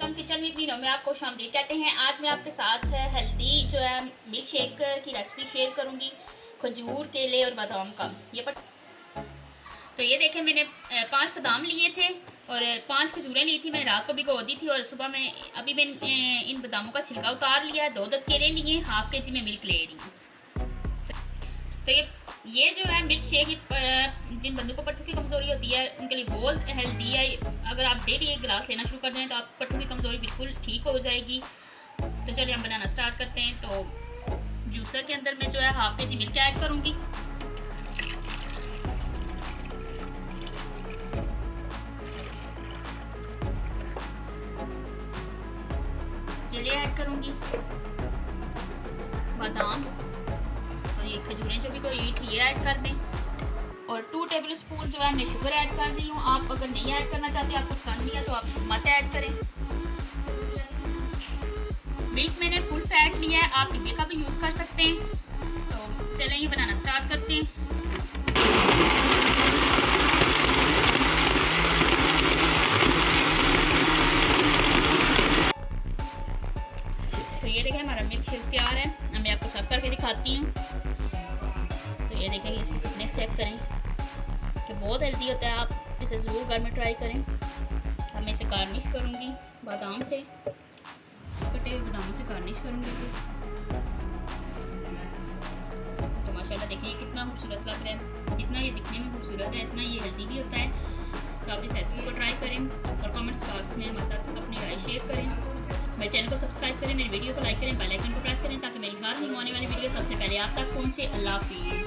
Welcome kitchen with मीनो में आपको खुशामदीद कहते हैं। आज मैं आपके साथ हेल्दी जो है मिल्क शेक की रेसिपी शेयर करूंगी, खजूर, केले और बादाम का। तो ये देखें, मैंने 5 बादाम लिए थे और 5 खजूरें ली थी। मैंने रात को भिगो दी थी और सुबह में अभी मैंने इन बादामों का छिलका उतार लिया है। 2 दत केले लिए, हाफ के जी में मिल्क ले रही हूँ। तो ये जो है मिल्क शेक, जिन बंदों को पट्टू की कमज़ोरी होती है उनके लिए बहुत हेल्दी है। अगर आप डेली 1 गिलास लेना शुरू कर दें तो आप पट्टू की कमज़ोरी बिल्कुल ठीक हो जाएगी। तो चलिए हम बनाना स्टार्ट करते हैं। तो जूसर के अंदर मैं जो है हाफ के जी मिल्क ऐड करूँगी, केले ऐड करूँगी, बादाम और ये खजूरें जो भी कोई थी ये ऐड कर दें, और 2 टेबल स्पून जो है मैं शुगर ऐड कर रही हूँ। आप अगर नहीं ऐड करना चाहते, आपको पसंद नहीं है तो आप मत ऐड करें। मिल्क मैंने फुल फैट लिया है, आप डिब्बे का भी यूज़ कर सकते हैं। तो चलें ये बनाना स्टार्ट करते हैं। तो ये देखें, हमारा मिल्क शेक तैयार है। अब मैं आपको सर्व करके दिखाती हूँ। तो ये देखें, इसकी थिकनेस चेक करें कि बहुत हेल्दी होता है। आप इसे ज़रूर घर में ट्राई करें। अब मैं इसे गार्निश करूँगी बादाम से, कटे हुए बादाम से गार्निश करूँगी इसे। तो माशाल्लाह देखिए ये कितना खूबसूरत लग रहा है। जितना ये दिखने में खूबसूरत है उतना ये हेल्दी भी होता है। तो आप इस रेसिपी को ट्राई करें और कमेंट्स बॉक्स में हमारे साथ अपनी राय शेयर करें। मेरे चैनल को सब्सक्राइब करें, मेरी वीडियो को लाइक करें, बेल आइकन को प्रेस करें ताकि मेरी हर न्यू आने वाली वीडियो सबसे पहले आप तक पहुँचे। अल्लाह हाफिज़।